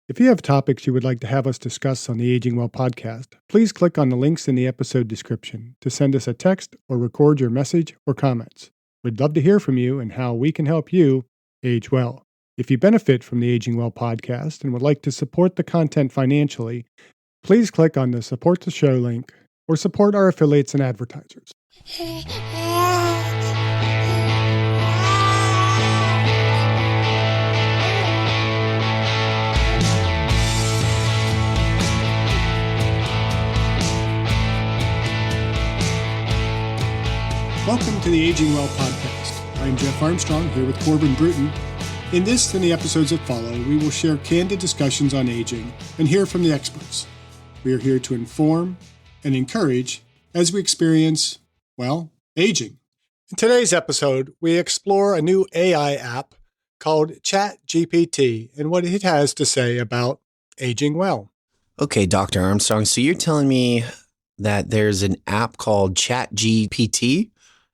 If you have topics you would like to have us discuss on the Aging Well podcast, please click on the links in the episode description to send us a text or record your message or comments. We'd love to hear from you and how we can help you age well. If you benefit from the Aging Well podcast and would like to support the content financially, please click on the Support the Show link or support our affiliates and advertisers. Welcome to the Aging Well podcast. I'm Jeff Armstrong here with Corbin Bruton. In this and the episodes that follow, we will share candid discussions on aging and hear from the experts. We are here to inform and encourage as we experience, aging. In today's episode, we explore a new AI app called ChatGPT and what it has to say about aging well. Okay, Dr. Armstrong, so you're telling me that there's an app called ChatGPT?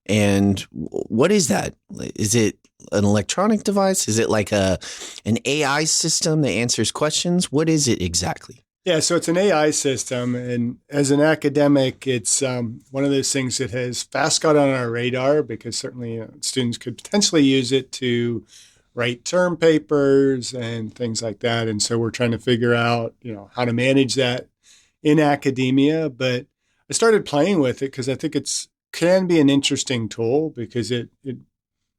And what is that? Is it an electronic device? Is it like an AI system that answers questions? What is it exactly? Yeah, so it's an AI system. And as an academic, it's one of those things that has fast got on our radar because certainly students could potentially use it to write term papers and things like that. And so we're trying to figure out, how to manage that in academia. But I started playing with it because I think can be an interesting tool because it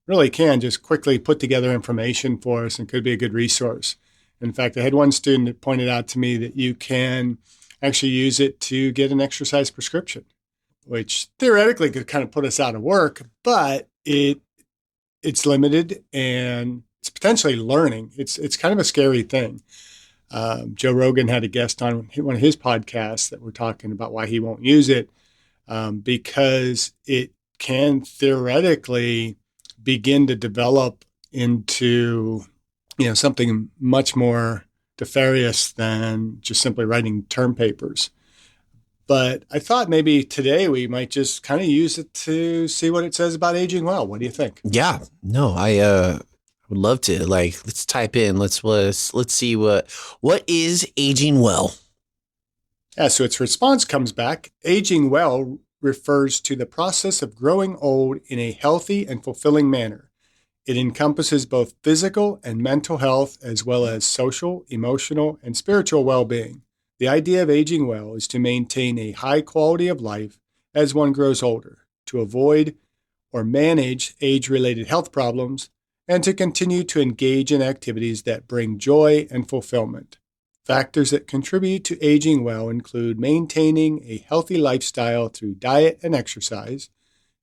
really can just quickly put together information for us and could be a good resource. In fact, I had one student that pointed out to me that you can actually use it to get an exercise prescription, which theoretically could kind of put us out of work, but it's limited and it's potentially learning. It's kind of a scary thing. Joe Rogan had a guest on one of his podcasts that were talking about why he won't use it. Because it can theoretically begin to develop into, something much more nefarious than just simply writing term papers. But I thought maybe today we might just kind of use it to see what it says about aging well. What do you think? Yeah, no, I would love to. Let's type in. Let's see what is aging well. Yeah, so its response comes back. Aging well refers to the process of growing old in a healthy and fulfilling manner. It encompasses both physical and mental health, as well as social, emotional, and spiritual well-being. The idea of aging well is to maintain a high quality of life as one grows older, to avoid or manage age-related health problems, and to continue to engage in activities that bring joy and fulfillment. Factors that contribute to aging well include maintaining a healthy lifestyle through diet and exercise,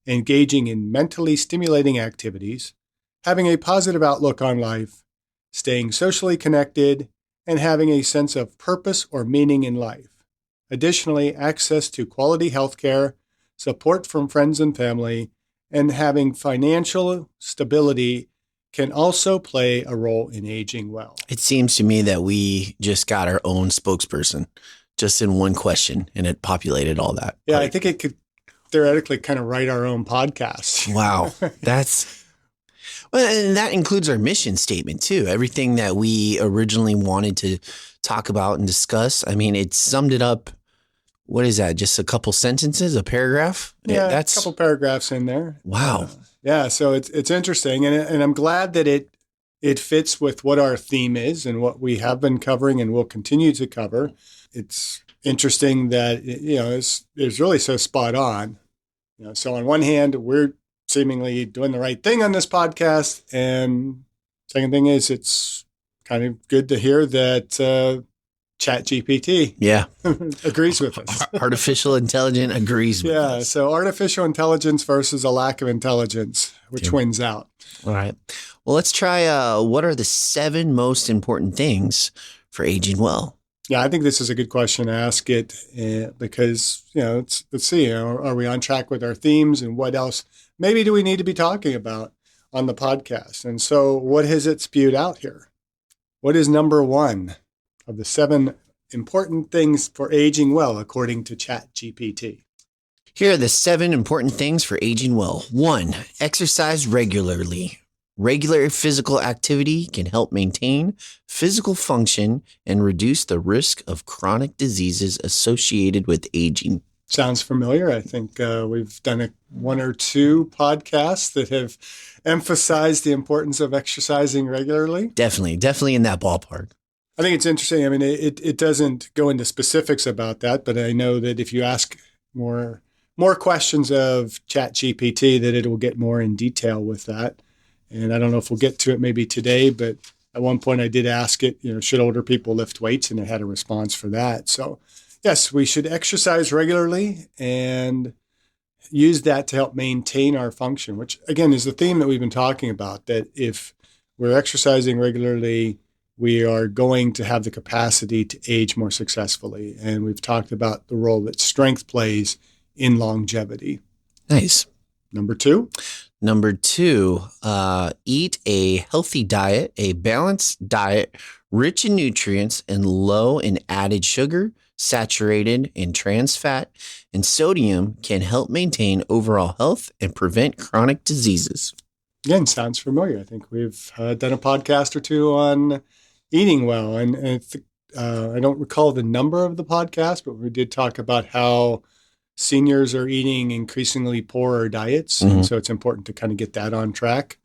engaging in mentally stimulating activities, having a positive outlook on life, staying socially connected, and having a sense of purpose or meaning in life. Additionally, access to quality health care, support from friends and family, and having financial stability can also play a role in aging well. It seems to me that we just got our own spokesperson just in one question, and it populated all that. Yeah, I think it could theoretically kind of write our own podcast. Wow. And that includes our mission statement too. Everything that we originally wanted to talk about and discuss. I mean, it summed it up. What is that? Just a couple sentences, a paragraph? Yeah, that's a couple paragraphs in there. Wow. Yeah, so it's interesting, and I'm glad that it fits with what our theme is and what we have been covering and will continue to cover. It's interesting that it's really so spot on. So on one hand, we're seemingly doing the right thing on this podcast, and second thing is it's kind of good to hear that ChatGPT agrees with us. Artificial intelligence agrees with us. Yeah, so artificial intelligence versus a lack of intelligence, which wins out? All right. Well, let's try what are the 7 most important things for aging well? Yeah, I think this is a good question to ask it because, let's see, are we on track with our themes and what else maybe do we need to be talking about on the podcast? And so what has it spewed out here? What is number 1? Of the 7 important things for aging well, according to ChatGPT? Here are the 7 important things for aging well. 1, exercise regularly. Regular physical activity can help maintain physical function and reduce the risk of chronic diseases associated with aging. Sounds familiar. I think we've done one or two podcasts that have emphasized the importance of exercising regularly. Definitely in that ballpark. I think it's interesting. I mean, it doesn't go into specifics about that, but I know that if you ask more questions of ChatGPT, that it will get more in detail with that. And I don't know if we'll get to it maybe today, but at one point I did ask it, should older people lift weights? And it had a response for that. So yes, we should exercise regularly and use that to help maintain our function, which again is the theme that we've been talking about, that if we're exercising regularly, we are going to have the capacity to age more successfully. And we've talked about the role that strength plays in longevity. Nice. Number two, eat a healthy diet. A balanced diet rich in nutrients and low in added sugar, saturated in trans fat, and sodium can help maintain overall health and prevent chronic diseases. Again, sounds familiar. I think we've done a podcast or two on eating well. And I don't recall the number of the podcast, but we did talk about how seniors are eating increasingly poorer diets. Mm-hmm. And so it's important to kind of get that on track.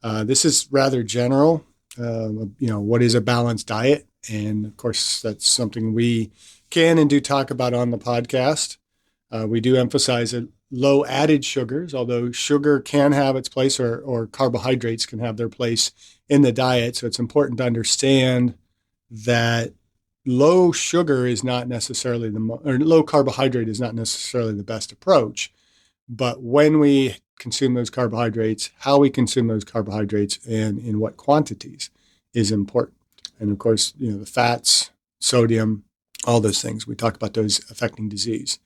This is rather general. What is a balanced diet? And of course, that's something we can and do talk about on the podcast. We do emphasize low added sugars, although sugar can have its place or carbohydrates can have their place in the diet. So it's important to understand that low sugar is not necessarily or low carbohydrate is not necessarily the best approach. But when we consume those carbohydrates, how we consume those carbohydrates and in what quantities is important. And of course, the fats, sodium, all those things. We talk about those affecting disease.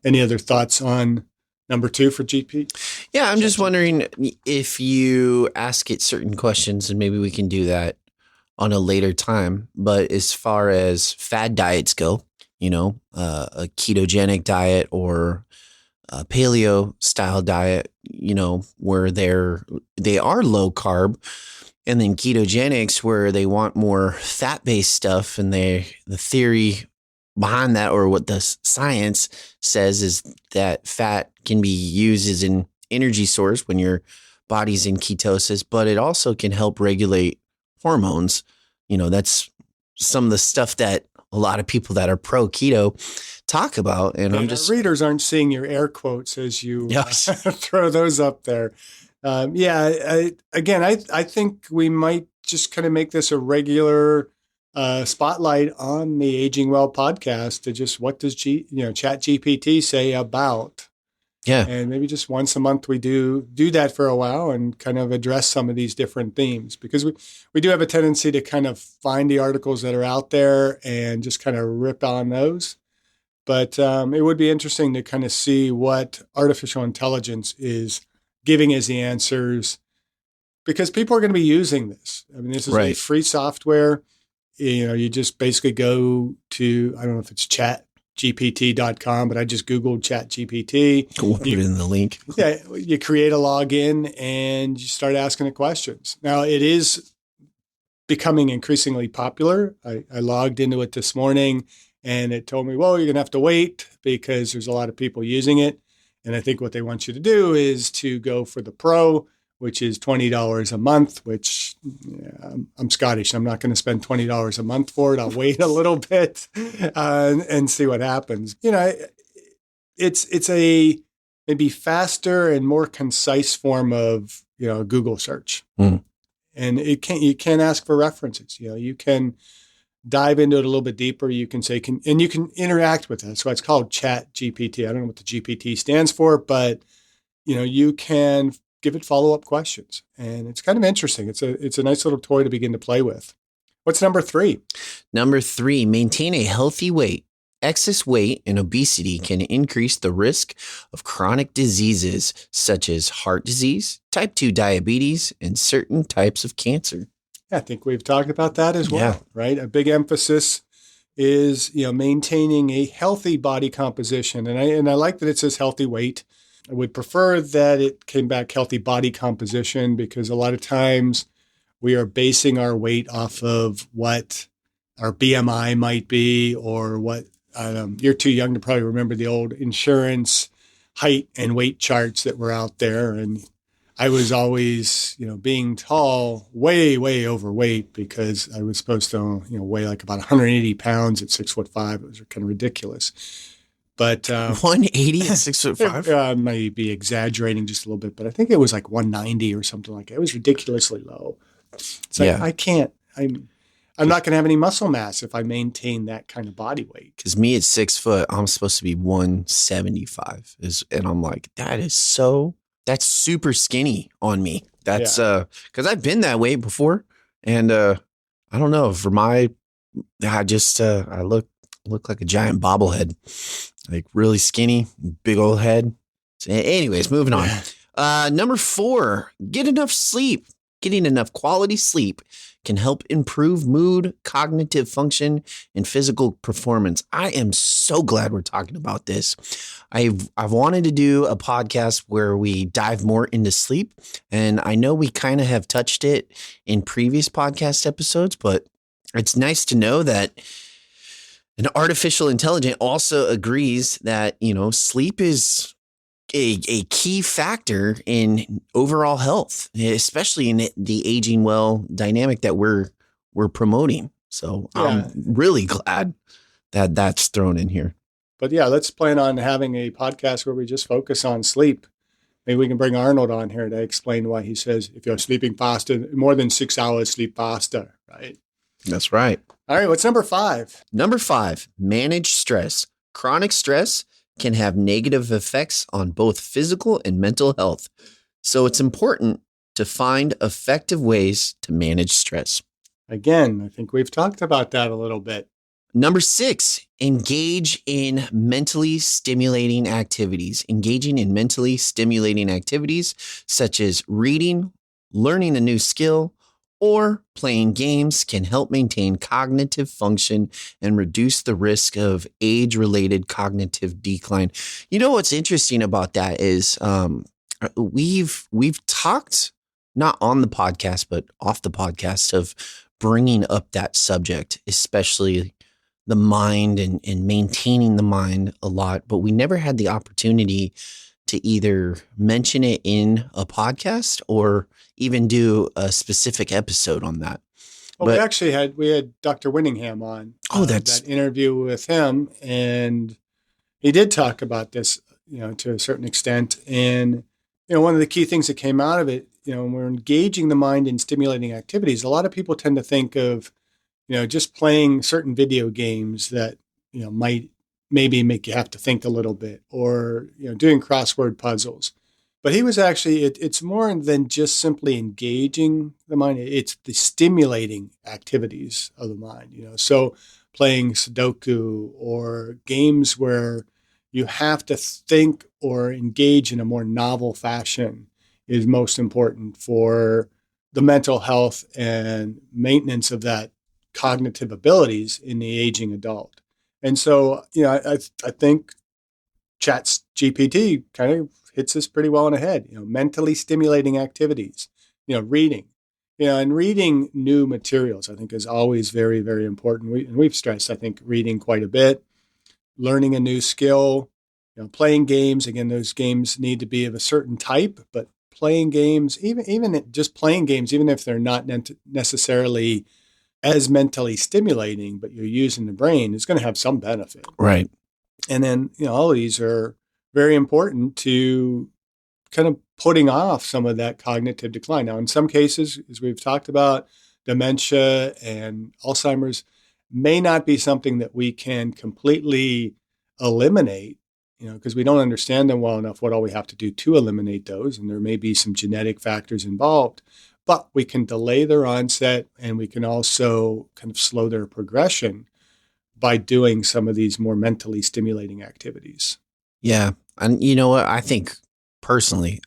Any other thoughts on number two for GP? Yeah, I'm just wondering if you ask it certain questions, and maybe we can do that on a later time. But as far as fad diets go, a ketogenic diet or a paleo style diet, where they are low carb, and then ketogenics where they want more fat based stuff, and the theory behind that, or what the science says, is that fat can be used as an energy source when your body's in ketosis, but it also can help regulate hormones. That's some of the stuff that a lot of people that are pro keto talk about. And I'm just, readers aren't seeing your air quotes as you yes. throw those up there. I think we might just kind of make this a regular spotlight on the Aging Well podcast to just what does ChatGPT say about. Yeah. And maybe just once a month we do that for a while and kind of address some of these different themes, because we do have a tendency to kind of find the articles that are out there and just kind of rip on those. But it would be interesting to kind of see what artificial intelligence is giving as the answers, because people are going to be using this. I mean, this is a free software. You just basically go to, I don't know if it's chatgpt.com, but I just Googled ChatGPT. We'll put it in the link. Yeah, you create a login and you start asking it questions. Now, it is becoming increasingly popular. I logged into it this morning and it told me, well, you're going to have to wait because there's a lot of people using it. And I think what they want you to do is to go for the Pro, which is $20 a month, which I'm Scottish. I'm not going to spend $20 a month for it. I'll wait a little bit and see what happens. It's a maybe faster and more concise form of, a Google search. Mm. And you can ask for references. You can dive into it a little bit deeper. You can say, and you can interact with it. That's why it's called ChatGPT. I don't know what the GPT stands for, but you can give it follow-up questions, and it's kind of interesting. It's a nice little toy to begin to play with. What's number three? Number three, maintain a healthy weight. Excess weight and obesity can increase the risk of chronic diseases such as heart disease, type 2 diabetes, and certain types of cancer. I think we've talked about that as well, right? A big emphasis is, maintaining a healthy body composition. And I like that it says healthy weight. I would prefer that it came back healthy body composition, because a lot of times we are basing our weight off of what our BMI might be, or what you're too young to probably remember the old insurance height and weight charts that were out there. And I was always, being tall, way, way overweight, because I was supposed to, weigh like about 180 pounds at 6'5". It was kind of ridiculous. But 180 at 6'5". I might be exaggerating just a little bit, but I think it was like 190 or something like that. It was ridiculously low. It's like, Yeah. I can't, I'm not going to have any muscle mass if I maintain that kind of body weight. Because me at 6 foot, I'm supposed to be 175. And I'm like, that's super skinny on me. That's because I've been that way before. And I don't know, I look like a giant bobblehead, like really skinny, big old head. So anyways, moving on. Number 4, get enough sleep. Getting enough quality sleep can help improve mood, cognitive function, and physical performance. I am so glad we're talking about this. I've wanted to do a podcast where we dive more into sleep, and I know we kind of have touched it in previous podcast episodes, but it's nice to know that an artificial intelligence also agrees that, sleep is a key factor in overall health, especially in the aging well dynamic that we're promoting. So I'm really glad that that's thrown in here. But yeah, let's plan on having a podcast where we just focus on sleep. Maybe we can bring Arnold on here to explain why he says if you're sleeping faster, more than 6 hours, sleep faster, right? That's right. All right, what's number 5? Number 5, manage stress. Chronic stress can have negative effects on both physical and mental health. So it's important to find effective ways to manage stress. Again, I think we've talked about that a little bit. Number 6, engage in mentally stimulating activities. Engaging in mentally stimulating activities such as reading, learning a new skill, or playing games can help maintain cognitive function and reduce the risk of age-related cognitive decline. You know what's interesting about that is we've talked, not on the podcast, but off the podcast, of bringing up that subject, especially the mind and maintaining the mind a lot, but we never had the opportunity to either mention it in a podcast or even do a specific episode on that. Well, we had Dr. Winningham on. That interview with him, and he did talk about this, to a certain extent. And, one of the key things that came out of it, when we're engaging the mind in stimulating activities, a lot of people tend to think of, just playing certain video games that, might maybe make you have to think a little bit, or, doing crossword puzzles. But he was actually, it's more than just simply engaging the mind. It's the stimulating activities of the mind, So playing Sudoku or games where you have to think or engage in a more novel fashion is most important for the mental health and maintenance of that cognitive abilities in the aging adult. And so, I think ChatGPT kind of hits this pretty well on the head. Mentally stimulating activities, reading, and reading new materials, I think, is always very, very important. We've stressed, I think, reading quite a bit, learning a new skill, playing games. Again, those games need to be of a certain type, but playing games, even just playing games, even if they're not necessarily as mentally stimulating, but you're using the brain, is going to have some benefit. Right. And then, all of these are very important to kind of putting off some of that cognitive decline. Now, in some cases, as we've talked about, dementia and Alzheimer's may not be something that we can completely eliminate, because we don't understand them well enough, what all we have to do to eliminate those. And there may be some genetic factors involved, but we can delay their onset, and we can also kind of slow their progression by doing some of these more mentally stimulating activities. Yeah. And you know what? I think personally,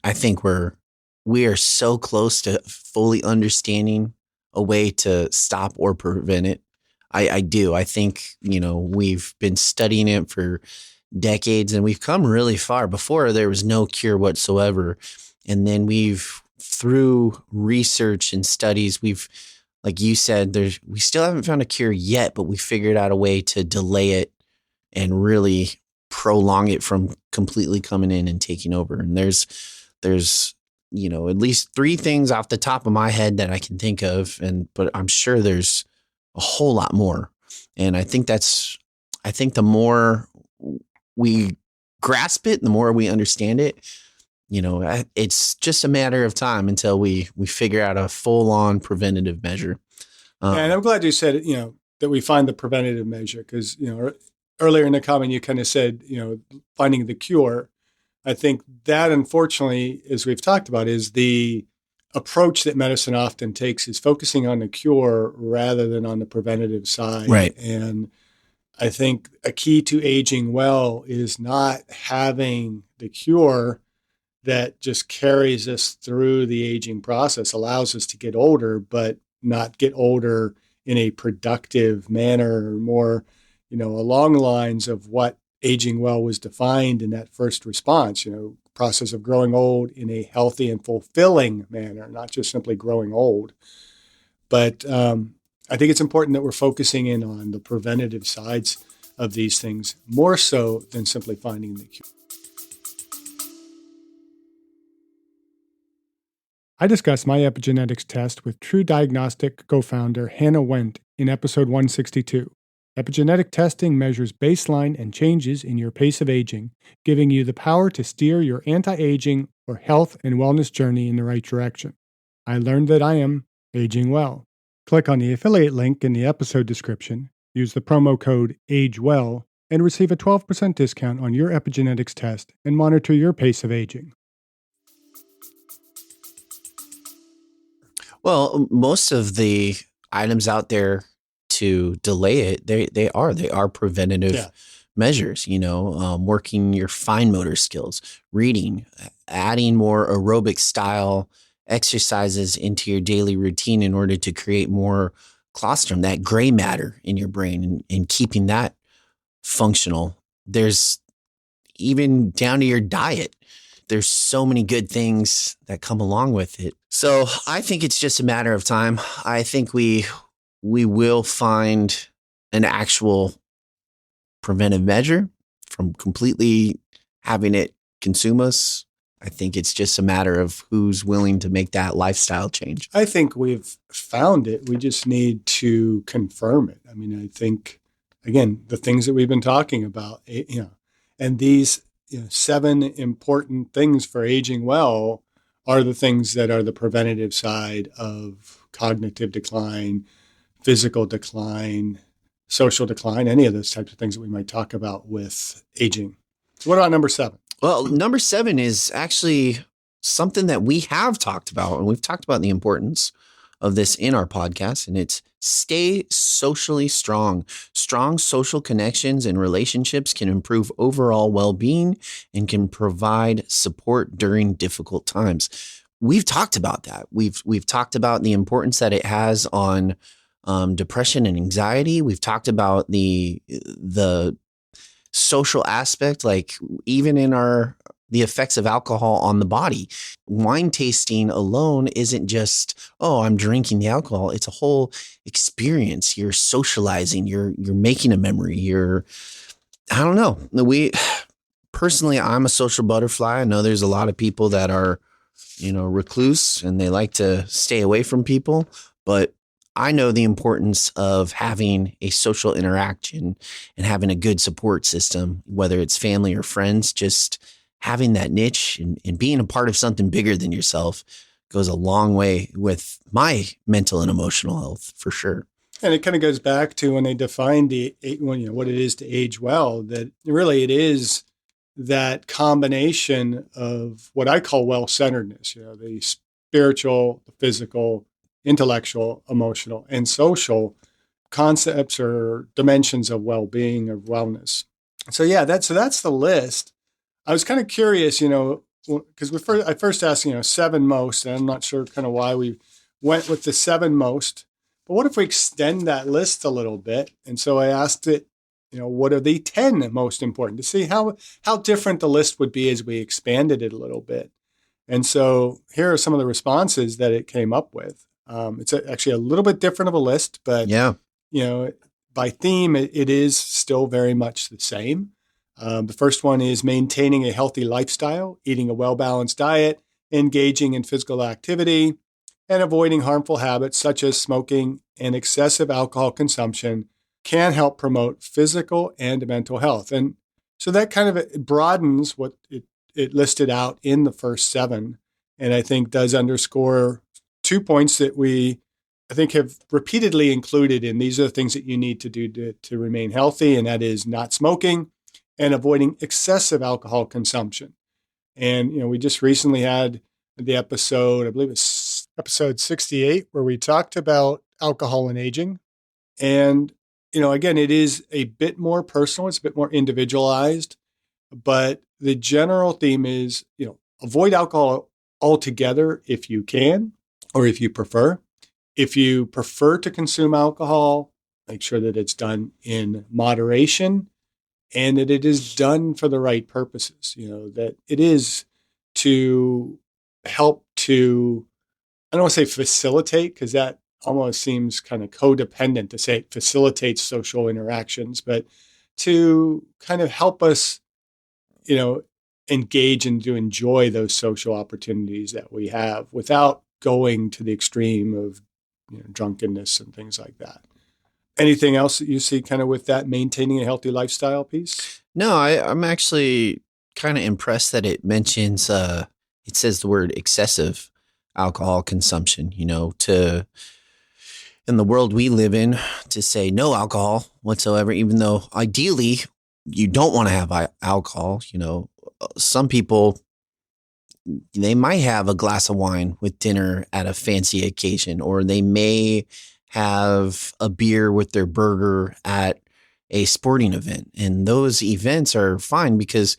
we are so close to fully understanding a way to stop or prevent it. I do. I think, we've been studying it for decades, and we've come really far. Before, there was no cure whatsoever. And then through research and studies, like you said, we still haven't found a cure yet, but we figured out a way to delay it and really prolong it from completely coming in and taking over. And there's at least three things off the top of my head that I can think of, but I'm sure there's a whole lot more. And I think the more we grasp it, the more we understand it. It's just a matter of time until we figure out a full on preventative measure. And I'm glad you said, that we find the preventative measure, because, earlier in the comment, you kind of said, finding the cure. I think that, unfortunately, as we've talked about, is the approach that medicine often takes, is focusing on the cure rather than on the preventative side. Right. And I think a key to aging well is not having the cure that just carries us through the aging process, allows us to get older, but not get older in a productive manner, or more, along the lines of what aging well was defined in that first response, process of growing old in a healthy and fulfilling manner, not just simply growing old. But I think it's important that we're focusing in on the preventative sides of these things more so than simply finding the cure. I discussed my epigenetics test with True Diagnostic co-founder Hannah Wendt in episode 162. Epigenetic testing measures baseline and changes in your pace of aging, giving you the power to steer your anti-aging or health and wellness journey in the right direction. I learned that I am aging well. Click on the affiliate link in the episode description, use the promo code AGEWELL, and receive a 12% discount on your epigenetics test and monitor your pace of aging. Well, most of the items out there to delay it, they are preventative measures. Working your fine motor skills, reading, adding more aerobic style exercises into your daily routine in order to create more colostrum, that gray matter in your brain, and keeping that functional. There's even down to your diet. There's so many good things that come along with it. So I think it's just a matter of time. I think we will find an actual preventive measure from completely having it consume us. I think it's just a matter of who's willing to make that lifestyle change. I think we've found it. We just need to confirm it. I mean, I think, again, the things that we've been talking about, and these 7 important things for aging well are the things that are the preventative side of cognitive decline, physical decline, social decline, any of those types of things that we might talk about with aging. So what about number 7? Well, number 7 is actually something that we have talked about, and we've talked about the importance of this in our podcast, and it's stay socially strong. Strong social connections and relationships can improve overall well-being and can provide support during difficult times. We've talked about that. We've talked about the importance that it has on depression and anxiety. We've talked about the social aspect, like even in the effects of alcohol on the body. Wine tasting alone isn't just, oh, I'm drinking the alcohol. It's a whole experience. You're socializing, you're making a memory. I don't know. Personally, I'm a social butterfly. I know there's a lot of people that are, recluse and they like to stay away from people, but I know the importance of having a social interaction and having a good support system, whether it's family or friends. Just having that niche and being a part of something bigger than yourself goes a long way with my mental and emotional health, for sure. And it kind of goes back to when they defined what it is to age well, that really it is that combination of what I call well-centeredness, the spiritual, the physical, intellectual, emotional, and social concepts or dimensions of well-being, of wellness. So that's the list. I was kind of curious, because I first asked, 7 most, and I'm not sure kind of why we went with the 7 most. But what if we extend that list a little bit? And so I asked it what are the 10 most important, to see how different the list would be as we expanded it a little bit. And so here are some of the responses that it came up with. It's actually a little bit different of a list, but Yeah. you know, by theme, it is still very much the same. The first one is maintaining a healthy lifestyle, eating a well-balanced diet, engaging in physical activity, and avoiding harmful habits such as smoking and excessive alcohol consumption can help promote physical and mental health. And so that kind of broadens what it listed out in the first seven. And I think does underscore 2 points that I think, have repeatedly included in these are the things that you need to do to remain healthy. And that is not smoking and avoiding excessive alcohol consumption. And, we just recently had the episode, I believe it's episode 68, where we talked about alcohol and aging. And, again, it is a bit more personal, it's a bit more individualized, but the general theme is, avoid alcohol altogether if you can, or if you prefer. If you prefer to consume alcohol, make sure that it's done in moderation and that it is done for the right purposes. That it is to help to, I don't want to say facilitate, because that almost seems kind of codependent to say it facilitates social interactions, but to kind of help us, engage and to enjoy those social opportunities that we have without going to the extreme of drunkenness and things like that. Anything else that you see kind of with that maintaining a healthy lifestyle piece? No, I'm actually kind of impressed that it mentions, it says the word excessive alcohol consumption, in the world we live in, to say no alcohol whatsoever, even though ideally you don't want to have alcohol. Some people, they might have a glass of wine with dinner at a fancy occasion, or they may have a beer with their burger at a sporting event. And those events are fine because,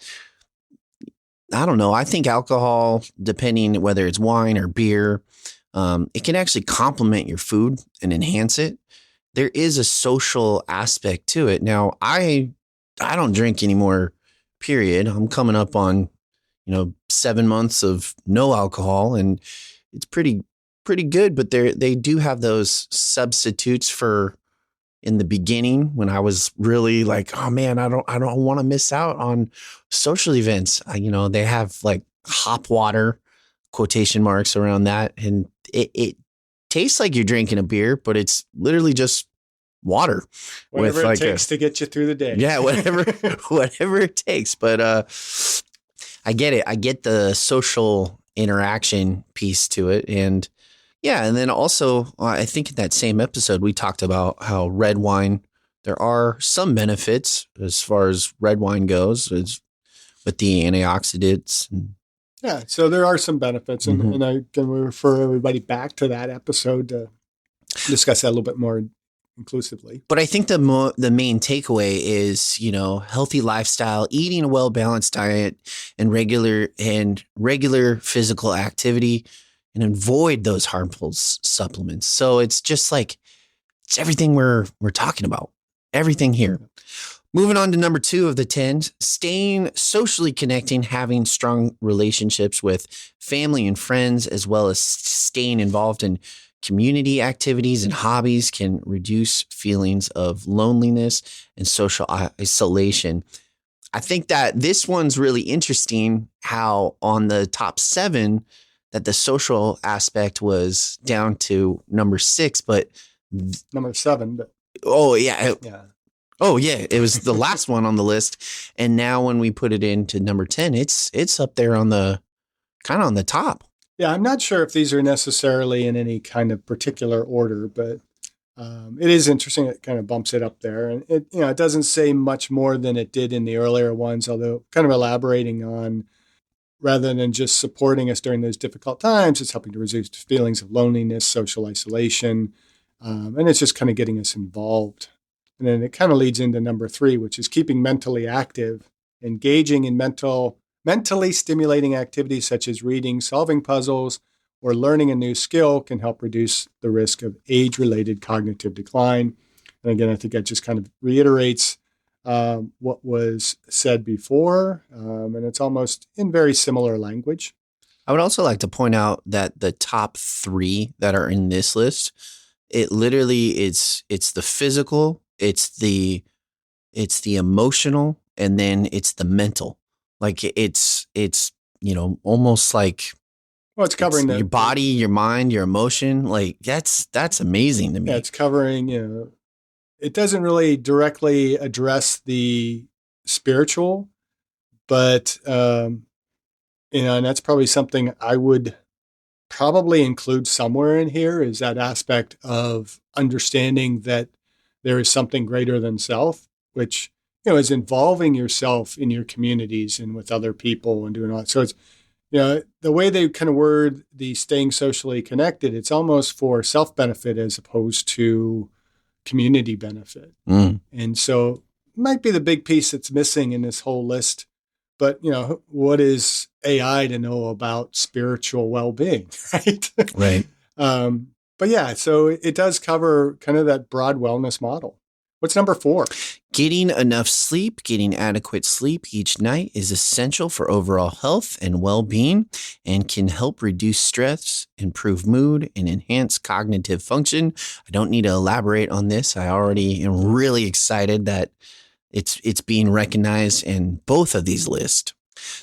I don't know, I think alcohol, depending whether it's wine or beer, it can actually complement your food and enhance it. There is a social aspect to it. Now, I don't drink anymore, period. I'm coming up on 7 months of no alcohol, and it's pretty good. But they do have those substitutes for in the beginning when I was really like, oh man, I don't want to miss out on social events. They have like hop water, quotation marks around that, and it tastes like you're drinking a beer, but it's literally just water Whatever with it like takes to get you through the day. yeah, whatever it takes. But I get it. I get the social interaction piece to it. And yeah. And then also, I think in that same episode, we talked about how red wine, there are some benefits as far as red wine goes with the antioxidants. Yeah. So there are some benefits. And, Mhm. and I can refer everybody back to that episode to discuss that a little bit more inclusively. But I think the main takeaway is, healthy lifestyle, eating a well-balanced diet, and regular physical activity, and avoid those harmful supplements. So it's just like, it's everything we're talking about, everything here. Moving on to number 2 of the 10, staying socially connecting, having strong relationships with family and friends, as well as staying involved in community activities and hobbies can reduce feelings of loneliness and social isolation. I think that this one's really interesting, how on the top 7 that the social aspect was down to number 6, but Number 7, but oh yeah. yeah. Oh yeah, it was the last one on the list. And now when we put it into number 10, it's up there on the kind of on the top. Yeah, I'm not sure if these are necessarily in any kind of particular order, but it is interesting. It kind of bumps it up there, and it doesn't say much more than it did in the earlier ones. Although kind of elaborating on, rather than just supporting us during those difficult times, it's helping to reduce feelings of loneliness, social isolation, and it's just kind of getting us involved. And then it kind of leads into number 3, which is keeping mentally active, engaging in mentally stimulating activities such as reading, solving puzzles, or learning a new skill can help reduce the risk of age-related cognitive decline. And again, I think that just kind of reiterates what was said before, and it's almost in very similar language. I would also like to point out that the top three that are in this list, it literally it's the physical, it's the emotional, and then it's the mental. Like it's almost like Well, it's it's covering your body, your mind, your emotion. Like that's amazing to yeah, me. it's covering, it doesn't really directly address the spiritual, but, and that's probably something I would probably include somewhere in here is that aspect of understanding that there is something greater than self, which, is involving yourself in your communities and with other people and doing all that. So it's, the way they kind of word the staying socially connected, it's almost for self benefit as opposed to community benefit. Mm, And so might be the big piece that's missing in this whole list. But what is AI to know about spiritual well-being, right? right. But yeah, so it does cover kind of that broad wellness model. What's number 4? Getting enough sleep, getting adequate sleep each night is essential for overall health and well being and can help reduce stress, improve mood, and enhance cognitive function. I don't need to elaborate on this. I already am really excited that it's being recognized in both of these lists.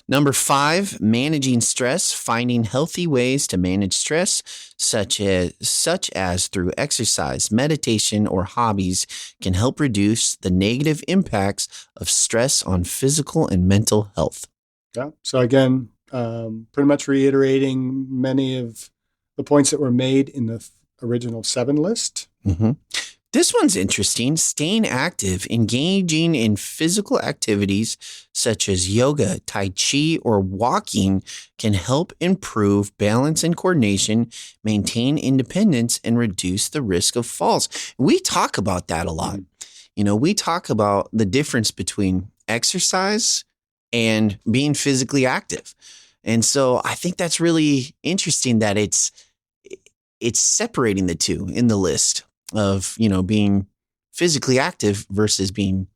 Number 5, managing stress, finding healthy ways to manage stress, such as through exercise, meditation, or hobbies, can help reduce the negative impacts of stress on physical and mental health. Yeah. So again, pretty much reiterating many of the points that were made in the original 7 list. Mm-hmm. This one's interesting. Staying active, engaging in physical activities such as yoga, tai chi, or walking can help improve balance and coordination, maintain independence, and reduce the risk of falls. We talk about that a lot. We talk about the difference between exercise and being physically active. And so I think that's really interesting that it's separating the two in the list of, being physically active versus being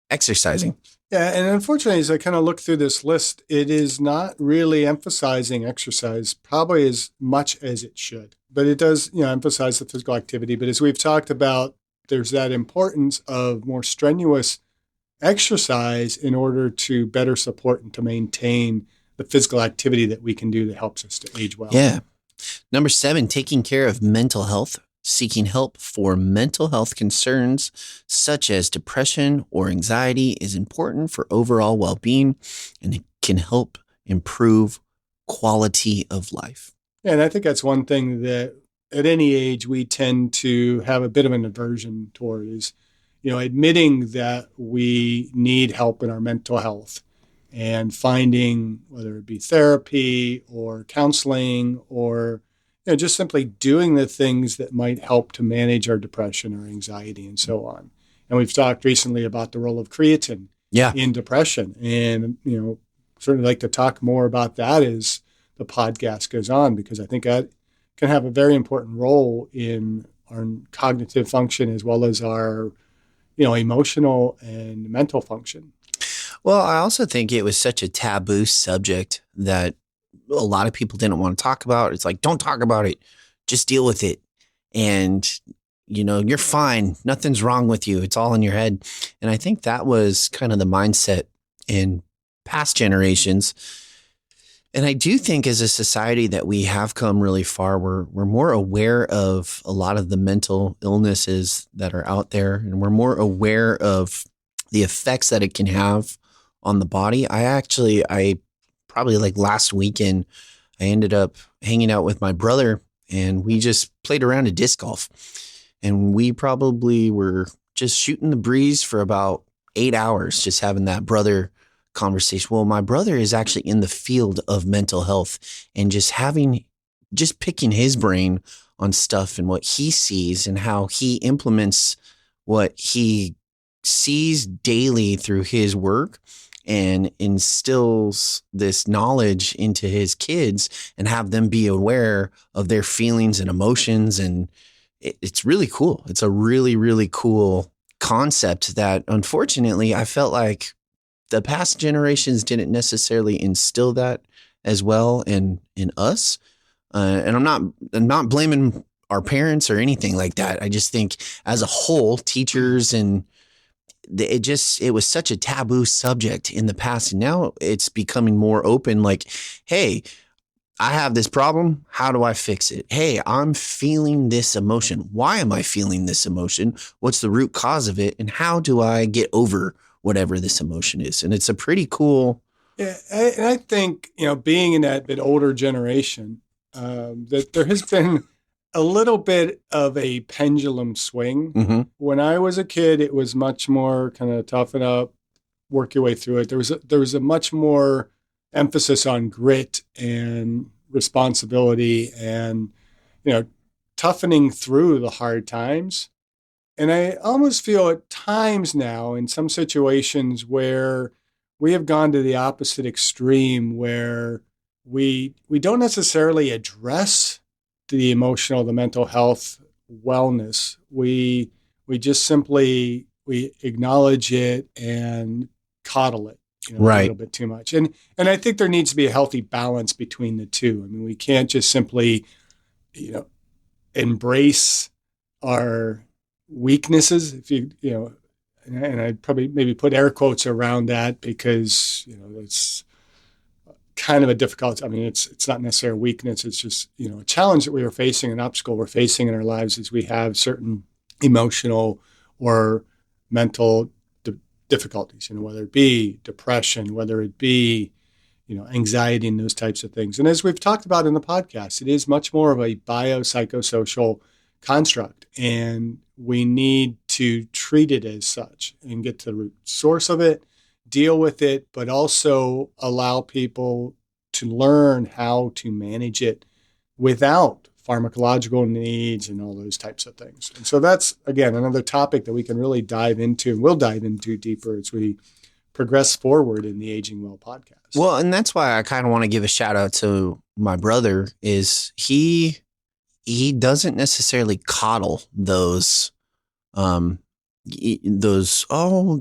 exercising. Yeah. And unfortunately, as I kind of look through this list, it is not really emphasizing exercise probably as much as it should. But it does, emphasize the physical activity. But as we've talked about, there's that importance of more strenuous exercise in order to better support and to maintain the physical activity that we can do that helps us to age well. Yeah. Number 7, taking care of mental health. Seeking help for mental health concerns such as depression or anxiety is important for overall well-being, and it can help improve quality of life. Yeah, and I think that's one thing that at any age we tend to have a bit of an aversion toward is, admitting that we need help in our mental health and finding whether it be therapy or counseling or just simply doing the things that might help to manage our depression or anxiety and so on. And we've talked recently about the role of creatine in depression. And, certainly like to talk more about that as the podcast goes on, because I think that can have a very important role in our cognitive function as well as our, emotional and mental function. Well, I also think it was such a taboo subject that a lot of people didn't want to talk about. It's like, don't talk about it. Just deal with it. And, you're fine. Nothing's wrong with you. It's all in your head. And I think that was kind of the mindset in past generations. And I do think as a society that we have come really far. We're more aware of a lot of the mental illnesses that are out there. And we're more aware of the effects that it can have on the body. I probably like last weekend, I ended up hanging out with my brother and we just played around at disc golf. And we probably were just shooting the breeze for about 8 hours, just having that brother conversation. Well, my brother is actually in the field of mental health and just picking his brain on stuff and what he sees and how he implements what he sees daily through his work and instills this knowledge into his kids and have them be aware of their feelings and emotions. And it's really cool. It's a really, really cool concept that unfortunately I felt like the past generations didn't necessarily instill that as well in us. And I'm not blaming our parents or anything like that. I just think as a whole, teachers and it was such a taboo subject in the past. And now it's becoming more open. Like, hey, I have this problem. How do I fix it? Hey, I'm feeling this emotion. Why am I feeling this emotion? What's the root cause of it? And how do I get over whatever this emotion is? And it's a pretty cool. Yeah, and I think, being in that bit older generation, that there has been a little bit of a pendulum swing. Mm-hmm. When I was a kid, it was much more kind of toughen up, work your way through it. There was a much more emphasis on grit and responsibility and, toughening through the hard times. And I almost feel at times now in some situations where we have gone to the opposite extreme where we don't necessarily address the emotional, the mental health wellness. We just simply we acknowledge it and coddle it, a Right. little bit too much. And I think there needs to be a healthy balance between the two. I mean, we can't just simply, you know, embrace our weaknesses, if and I'd probably maybe put air quotes around that because it's kind of a difficult. I mean, it's not necessarily a weakness. It's just a challenge that we are facing, an obstacle we're facing in our lives as we have certain emotional or mental difficulties. Whether it be depression, whether it be anxiety and those types of things. And as we've talked about in the podcast, it is much more of a biopsychosocial construct, and we need to treat it as such and get to the root source of it, deal with it, but also allow people to learn how to manage it without pharmacological needs and all those types of things. And so that's, again, another topic that we can really dive into and we'll dive into deeper as we progress forward in the Aging Well podcast. Well, and that's why I kind of want to give a shout out to my brother is he doesn't necessarily coddle those, oh,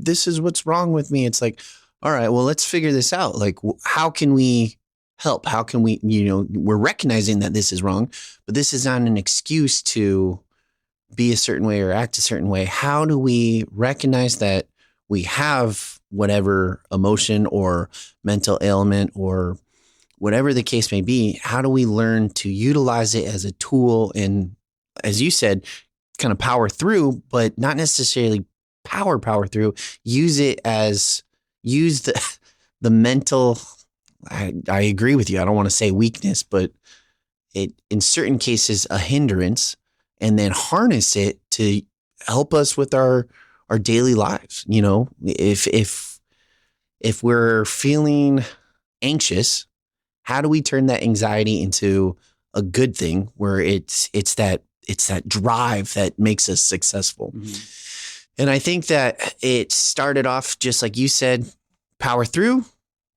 this is what's wrong with me. It's like, all right, well, let's figure this out. Like, how can we help? How can we, we're recognizing that this is wrong, but this is not an excuse to be a certain way or act a certain way. How do we recognize that we have whatever emotion or mental ailment or whatever the case may be? How do we learn to utilize it as a tool and, as you said, kind of power through, but not necessarily power through, use the mental, I agree with you. I don't want to say weakness, but it, in certain cases, a hindrance, and then harness it to help us with our daily lives. If we're feeling anxious, how do we turn that anxiety into a good thing where it's that drive that makes us successful? Mm-hmm. And I think that it started off just like you said, power through,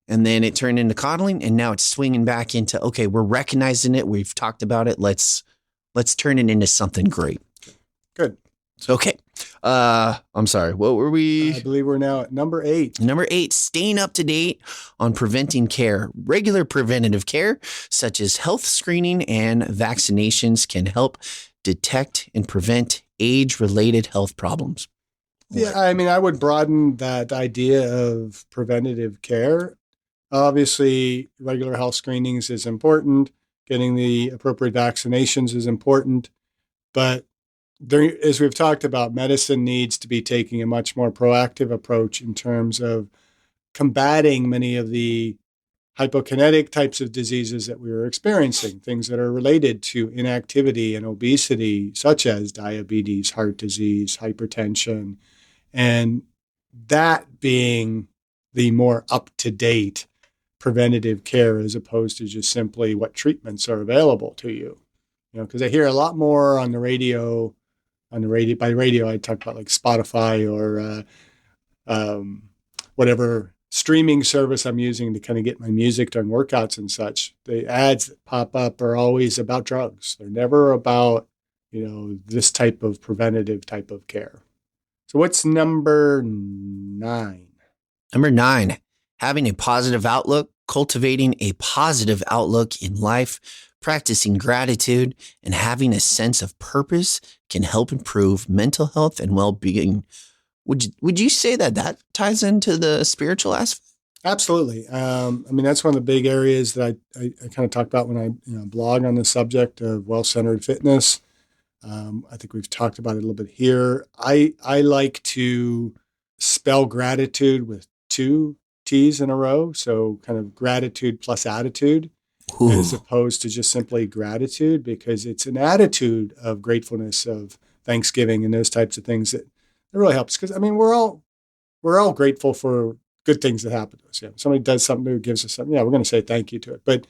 and then it turned into coddling, and now it's swinging back into, okay, we're recognizing it. We've talked about it. Let's turn it into something great. Good. Okay. I'm sorry. What were we? I believe we're now at number 8. Number 8, staying up to date on preventing care. Regular preventative care, such as health screening and vaccinations, can help detect and prevent age-related health problems. Yeah, I mean, I would broaden that idea of preventative care. Obviously, regular health screenings is important. Getting the appropriate vaccinations is important. But there, as we've talked about, medicine needs to be taking a much more proactive approach in terms of combating many of the hypokinetic types of diseases that we were experiencing, things that are related to inactivity and obesity, such as diabetes, heart disease, hypertension, and that being the more up-to-date preventative care as opposed to just simply what treatments are available to you. Because I hear a lot more on the radio. By radio, I talk about like Spotify or whatever streaming service I'm using to kind of get my music during workouts and such. The ads that pop up are always about drugs. They're never about, this type of preventative type of care. So what's number 9? Number 9, having a positive outlook, cultivating a positive outlook in life, practicing gratitude, and having a sense of purpose can help improve mental health and well-being. Would you say that ties into the spiritual aspect? Absolutely. I mean, that's one of the big areas that I kind of talk about when I blog on the subject of well-centered fitness. I think we've talked about it a little bit here. I like to spell gratitude with 2 T's in a row. So kind of gratitude plus attitude, as Ooh, opposed to just simply gratitude, because it's an attitude of gratefulness, of thanksgiving, and those types of things that really helps. Because I mean, we're all grateful for good things that happen to us. Yeah, if somebody does something who gives us something, yeah, we're going to say thank you to it. But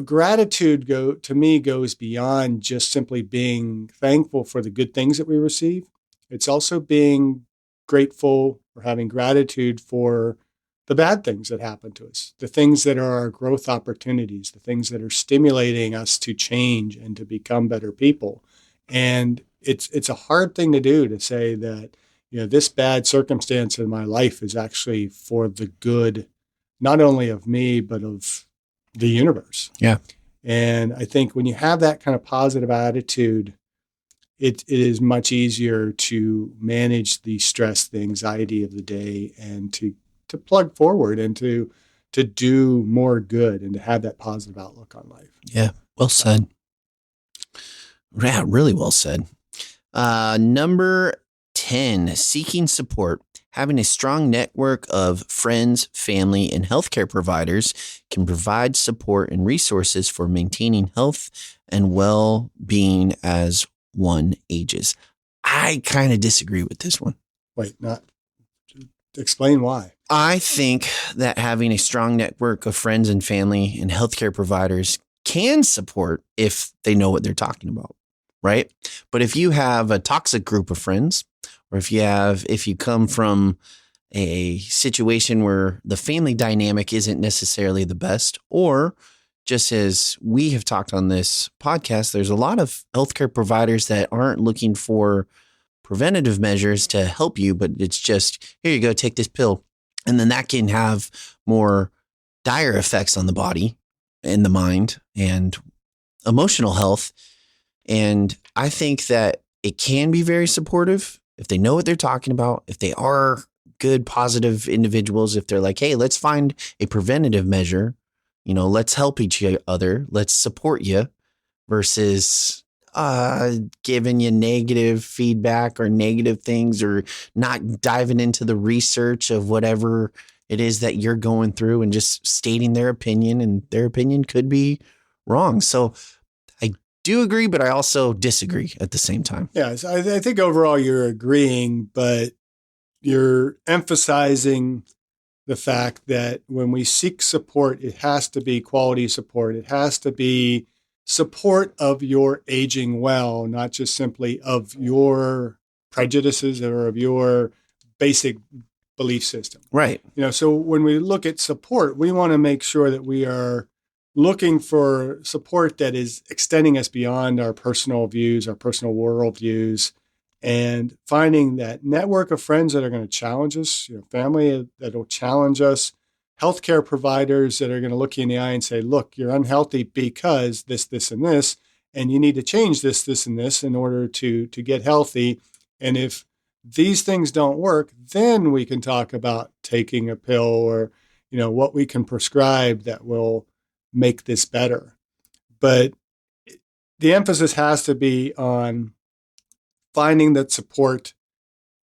gratitude to me goes beyond just simply being thankful for the good things that we receive. It's also being grateful or having gratitude for the bad things that happen to us, the things that are our growth opportunities, the things that are stimulating us to change and to become better people. And it's a hard thing to do, to say that, this bad circumstance in my life is actually for the good, not only of me, but of the universe. yeah. And I think when you have that kind of positive attitude, it is much easier to manage the stress, the anxiety of the day, and to plug forward and to do more good and to have that positive outlook on life. Yeah. Well said. Yeah, really well said. Number 10, seeking support. Having a strong network of friends, family, and healthcare providers can provide support and resources for maintaining health and well-being as one ages. I kind of disagree with this one. Wait, not explain why. I think that having a strong network of friends and family and healthcare providers can support if they know what they're talking about, right? But if you have a toxic group of friends, or if you come from a situation where the family dynamic isn't necessarily the best, or just as we have talked on this podcast, there's a lot of healthcare providers that aren't looking for preventative measures to help you, but it's just, here you go, take this pill. And then that can have more dire effects on the body and the mind and emotional health. And I think that it can be very supportive if they know what they're talking about, if they are good, positive individuals, if they're like, hey, let's find a preventative measure, let's help each other, let's support you, versus giving you negative feedback or negative things, or not diving into the research of whatever it is that you're going through and just stating their opinion, and their opinion could be wrong. So I do agree, but I also disagree at the same time. Yeah, so I think overall you're agreeing, but you're emphasizing the fact that when we seek support, it has to be quality support. It has to be support of your aging well, not just simply of your prejudices or of your basic belief system. Right. So when we look at support, we want to make sure that we are looking for support that is extending us beyond our personal views, our personal worldviews, and finding that network of friends that are going to challenge us, family that will challenge us, healthcare providers that are going to look you in the eye and say, look, you're unhealthy because this, this, and this, and you need to change this, this, and this in order to get healthy. And if these things don't work, then we can talk about taking a pill or, what we can prescribe that will make this better. But the emphasis has to be on finding that support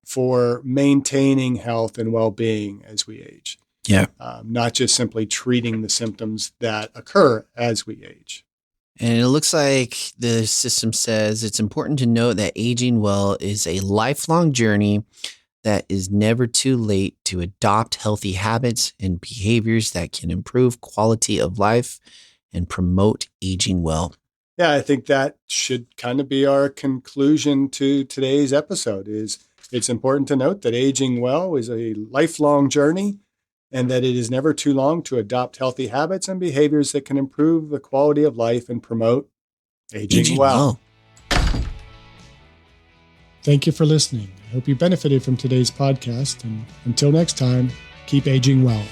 for maintaining health and well-being as we age. Yeah. Not just simply treating the symptoms that occur as we age. And it looks like the system says it's important to note that aging well is a lifelong journey, that is never too late to adopt healthy habits and behaviors that can improve quality of life and promote aging well. Yeah, I think that should kind of be our conclusion to today's episode. It's important to note that aging well is a lifelong journey, and that it is never too long to adopt healthy habits and behaviors that can improve the quality of life and promote aging well. Thank you for listening. hope you benefited from today's podcast. And until next time, keep aging well.